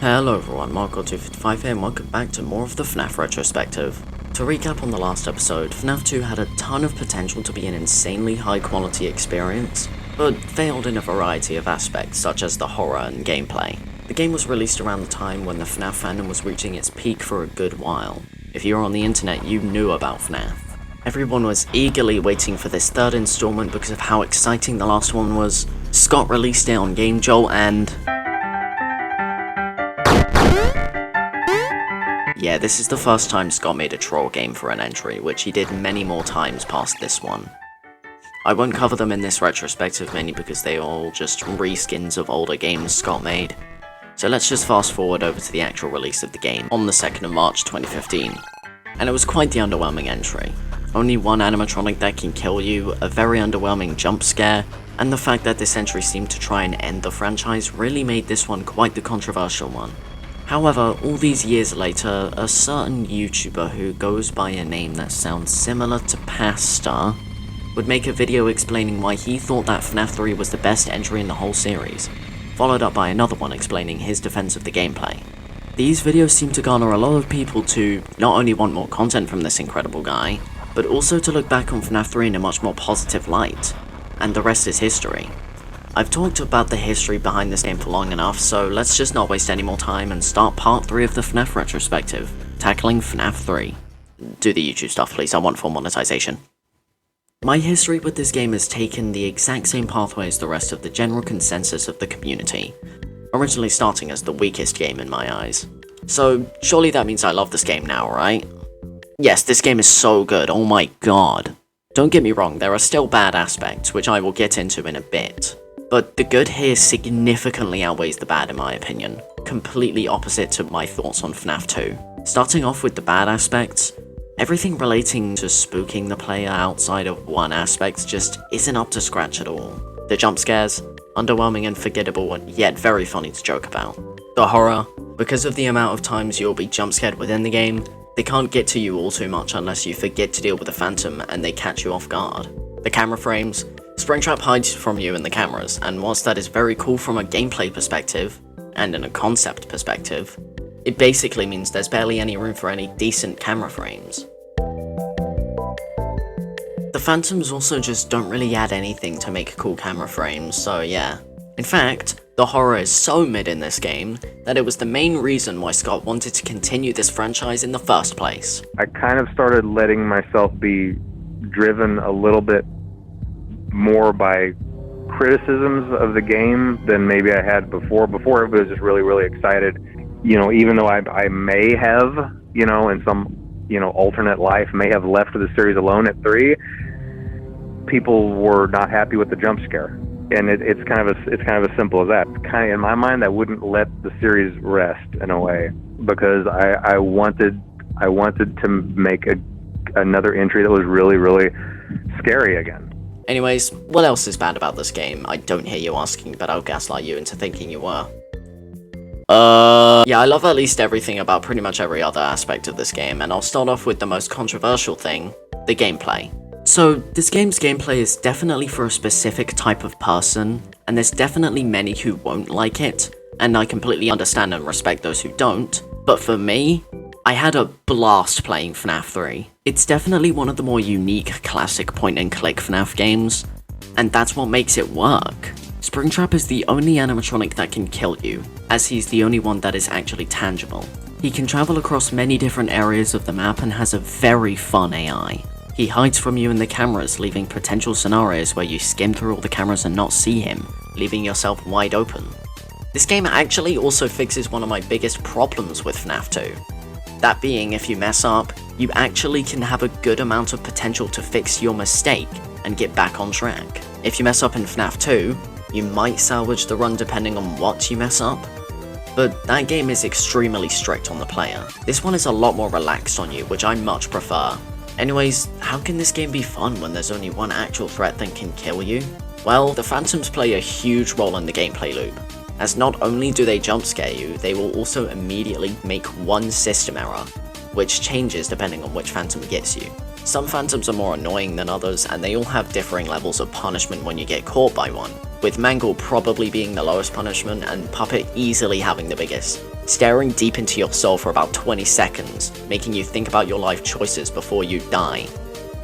Hello everyone, Marco255 here and welcome back to more of the FNaF Retrospective. To recap on the last episode, FNaF 2 had a ton of potential to be an insanely high quality experience, but failed in a variety of aspects such as the horror and gameplay. The game was released around the time when the FNaF fandom was reaching its peak for a good while. If you were on the internet, you knew about FNaF. Everyone was eagerly waiting for this third installment because of how exciting the last one was. Scott released it on Game Jolt and... yeah, this is the first time Scott made a troll game for an entry, which he did many more times past this one. I won't cover them in this retrospective mainly because they are all just reskins of older games Scott made. So let's just fast forward over to the actual release of the game on the 2nd of March 2015. And it was quite the underwhelming entry. Only one animatronic that can kill you, a very underwhelming jump scare, and the fact that this entry seemed to try and end the franchise really made this one quite the controversial one. However, all these years later, a certain YouTuber who goes by a name that sounds similar to Pasta would make a video explaining why he thought that FNaF 3 was the best entry in the whole series, followed up by another one explaining his defense of the gameplay. These videos seem to garner a lot of people to not only want more content from this incredible guy, but also to look back on FNaF 3 in a much more positive light, and the rest is history. I've talked about the history behind this game for long enough, so let's just not waste any more time and start part 3 of the FNaF retrospective, tackling FNaF 3. Do the YouTube stuff please, I want full monetization. My history with this game has taken the exact same pathway as the rest of the general consensus of the community, originally starting as the weakest game in my eyes. So surely that means I love this game now, right? Yes, this game is so good, oh my god. Don't get me wrong, there are still bad aspects, which I will get into in a bit. But the good here significantly outweighs the bad in my opinion, completely opposite to my thoughts on FNaF 2. Starting off with the bad aspects, everything relating to spooking the player outside of one aspect just isn't up to scratch at all. The jump scares, underwhelming and forgettable and yet very funny to joke about. The horror, because of the amount of times you'll be jump scared within the game, they can't get to you all too much unless you forget to deal with the phantom and they catch you off guard. The camera frames, Springtrap hides from you in the cameras, and whilst that is very cool from a gameplay perspective, and in a concept perspective, it basically means there's barely any room for any decent camera frames. The phantoms also just don't really add anything to make cool camera frames, so yeah. In fact, the horror is so mid in this game, that it was the main reason why Scott wanted to continue this franchise in the first place. I kind of started letting myself be driven a little bit more by criticisms of the game than maybe I had before. Before everybody was just really, really excited. You know, even though I may have, you know, in some, you know, alternate life, may have left the series alone at 3, people were not happy with the jump scare. And it's kind of as simple as that. Kind of in my mind, I wouldn't let the series rest in a way because I wanted to make another entry that was really, really scary again. Anyways, what else is bad about this game? I don't hear you asking, but I'll gaslight you into thinking you were. Yeah, I love at least everything about pretty much every other aspect of this game, and I'll start off with the most controversial thing, the gameplay. So, this game's gameplay is definitely for a specific type of person, and there's definitely many who won't like it, and I completely understand and respect those who don't, but for me, I had a blast playing FNaF 3. It's definitely one of the more unique classic point-and-click FNaF games, and that's what makes it work. Springtrap is the only animatronic that can kill you, as he's the only one that is actually tangible. He can travel across many different areas of the map and has a very fun AI. He hides from you in the cameras, leaving potential scenarios where you skim through all the cameras and not see him, leaving yourself wide open. This game actually also fixes one of my biggest problems with FNaF 2. That being, if you mess up, you actually can have a good amount of potential to fix your mistake and get back on track. If you mess up in FNaF 2, you might salvage the run depending on what you mess up, but that game is extremely strict on the player. This one is a lot more relaxed on you, which I much prefer. Anyways, how can this game be fun when there's only one actual threat that can kill you? Well, the phantoms play a huge role in the gameplay loop, as not only do they jump scare you, they will also immediately make one system error, which changes depending on which phantom gets you. Some phantoms are more annoying than others, and they all have differing levels of punishment when you get caught by one, with Mangle probably being the lowest punishment and Puppet easily having the biggest. staring deep into your soul for about 20 seconds, making you think about your life choices before you die.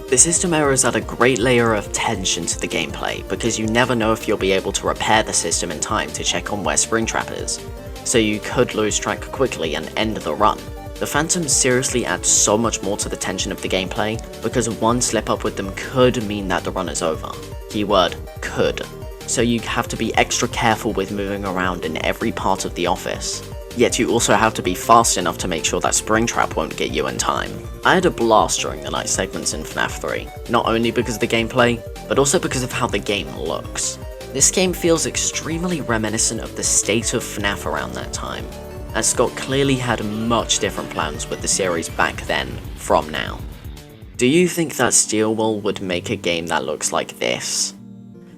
The system errors add a great layer of tension to the gameplay, because you never know if you'll be able to repair the system in time to check on where Springtrap is, so you could lose track quickly and end the run. The Phantoms seriously add so much more to the tension of the gameplay, because one slip up with them could mean that the run is over. Keyword, could. So you have to be extra careful with moving around in every part of the office. Yet you also have to be fast enough to make sure that Springtrap won't get you in time. I had a blast during the night segments in FNaF 3, not only because of the gameplay, but also because of how the game looks. This game feels extremely reminiscent of the state of FNaF around that time, as Scott clearly had much different plans with the series back then from now. Do you think that Steelwool would make a game that looks like this?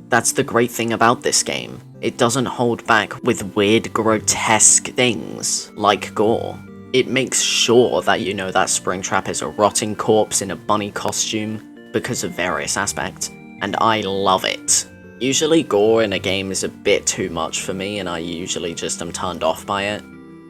That's the great thing about this game. It doesn't hold back with weird, grotesque things like gore. It makes sure that you know that Springtrap is a rotting corpse in a bunny costume because of various aspects, and I love it. Usually gore in a game is a bit too much for me, and I usually just am turned off by it.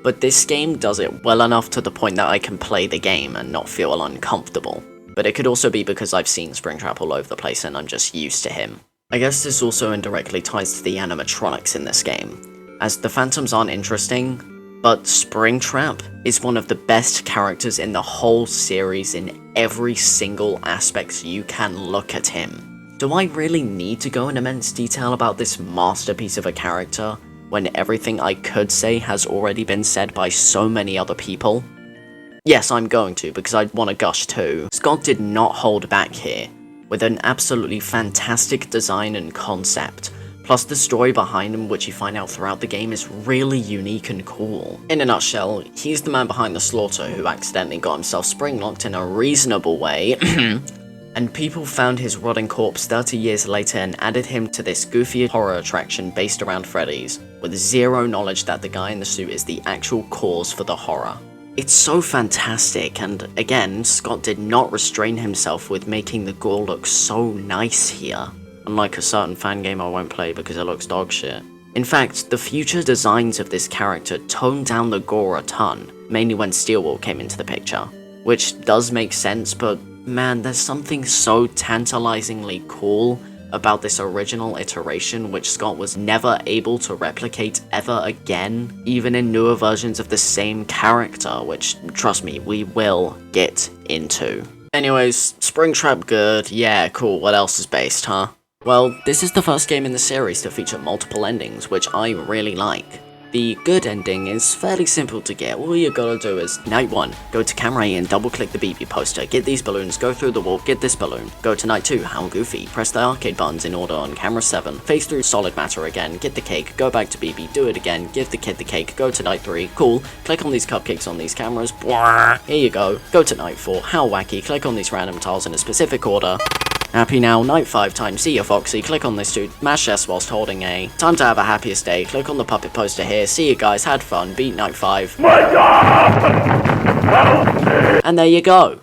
But this game does it well enough to the point that I can play the game and not feel uncomfortable. But it could also be because I've seen Springtrap all over the place and I'm just used to him. I guess this also indirectly ties to the animatronics in this game, as the Phantoms aren't interesting, but Springtrap is one of the best characters in the whole series in every single aspect you can look at him. Do I really need to go in immense detail about this masterpiece of a character, when everything I could say has already been said by so many other people? Yes, I'm going to, because I want to gush too. Scott did not hold back here, with an absolutely fantastic design and concept, plus the story behind him, which you find out throughout the game, is really unique and cool. In a nutshell, he's the man behind the slaughter who accidentally got himself spring-locked in a reasonable way, and people found his rotting corpse 30 years later and added him to this goofy horror attraction based around Freddy's, with zero knowledge that the guy in the suit is the actual cause for the horror. It's so fantastic, and again, Scott did not restrain himself with making the gore look so nice here, unlike a certain fan game I won't play because it looks dog shit. In fact, the future designs of this character toned down the gore a ton, mainly when Steelwool came into the picture, which does make sense, but man, there's something so tantalizingly cool about this original iteration which Scott was never able to replicate ever again, even in newer versions of the same character, which, trust me, we will get into. Anyways, Springtrap good, yeah, cool, what else is based, huh? Well, this is the first game in the series to feature multiple endings, which I really like. The good ending is fairly simple to get. All you gotta do is, night 1, go to camera A and double click the BB poster, get these balloons, go through the wall, get this balloon. Go to night 2, how goofy, press the arcade buttons in order on camera 7, face through solid matter again, get the cake, go back to BB, do it again, give the kid the cake, go to night 3, cool, click on these cupcakes on these cameras, blah, here you go, go to night 4, how wacky, click on these random tiles in a specific order. Happy now, night 5 time, see ya Foxy, click on this dude, mash S whilst holding A. Time to have a happiest day, click on the puppet poster here, see you guys, had fun, beat night 5. My God! Help me! And there you go.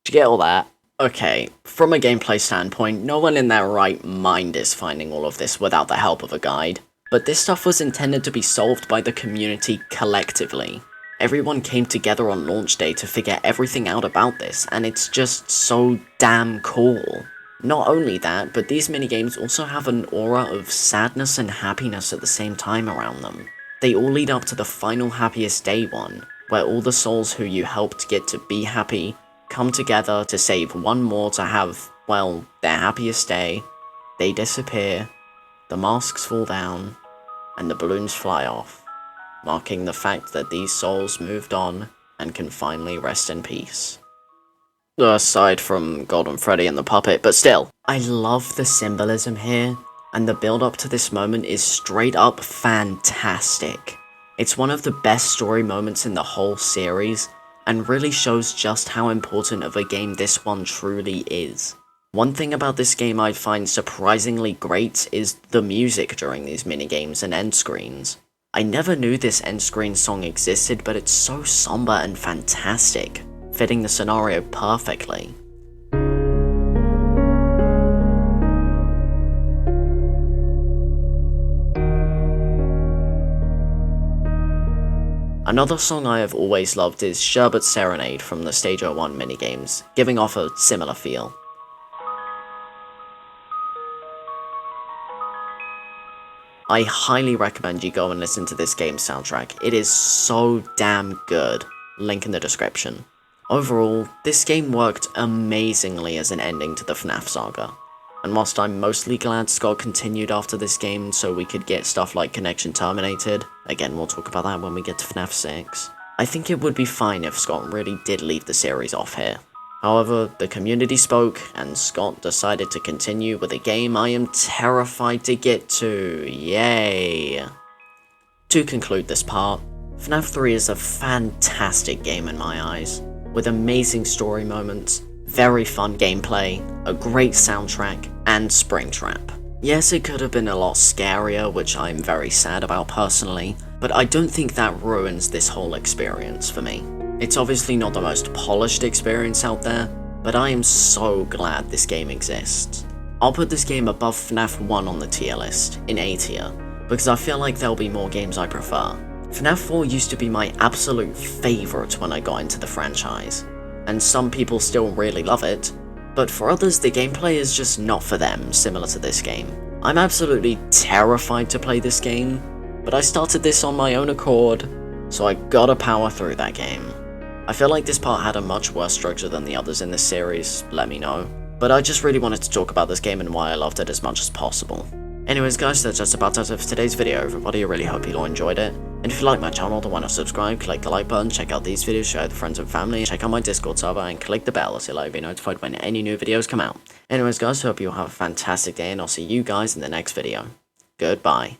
Did you get all that? Okay, from a gameplay standpoint, no one in their right mind is finding all of this without the help of a guide. But this stuff was intended to be solved by the community collectively. Everyone came together on launch day to figure everything out about this, and it's just so damn cool. Not only that, but these minigames also have an aura of sadness and happiness at the same time around them. They all lead up to the final happiest day one, where all the souls who you helped get to be happy come together to save one more to have, well, their happiest day. They disappear, the masks fall down, and the balloons fly off, marking the fact that these souls moved on and can finally rest in peace. Aside from Golden Freddy and the puppet, but still, I love the symbolism here, and the build up to this moment is straight up fantastic. It's one of the best story moments in the whole series, and really shows just how important of a game this one truly is. One thing about this game I find surprisingly great is the music during these minigames and end screens. I never knew this end screen song existed, but it's so somber and fantastic, fitting the scenario perfectly. Another song I have always loved is Sherbet's Serenade from the Stage 01 minigames, giving off a similar feel. I highly recommend you go and listen to this game's soundtrack, it is so damn good, link in the description. Overall, this game worked amazingly as an ending to the FNaF saga, and whilst I'm mostly glad Scott continued after this game so we could get stuff like Connection Terminated, again we'll talk about that when we get to FNaF 6, I think it would be fine if Scott really did leave the series off here. However, the community spoke, and Scott decided to continue with a game I am terrified to get to, yay! To conclude this part, FNaF 3 is a fantastic game in my eyes, with amazing story moments, very fun gameplay, a great soundtrack, and Springtrap. Yes, it could have been a lot scarier, which I'm very sad about personally, but I don't think that ruins this whole experience for me. It's obviously not the most polished experience out there, but I am so glad this game exists. I'll put this game above FNaF 1 on the tier list, in A tier, because I feel like there'll be more games I prefer. FNaF 4 used to be my absolute favourite when I got into the franchise, and some people still really love it, but for others the gameplay is just not for them, similar to this game. I'm absolutely terrified to play this game, but I started this on my own accord, so I gotta power through that game. I feel like this part had a much worse structure than the others in this series, let me know, but I just really wanted to talk about this game and why I loved it as much as possible. Anyways guys, that's just about it for today's video everybody, I really hope you all enjoyed it, and if you like my channel then why not subscribe, click the like button, check out these videos, share with friends and family, check out my Discord server, and click the bell so you'll be notified when any new videos come out. Anyways guys, hope you all have a fantastic day and I'll see you guys in the next video. Goodbye.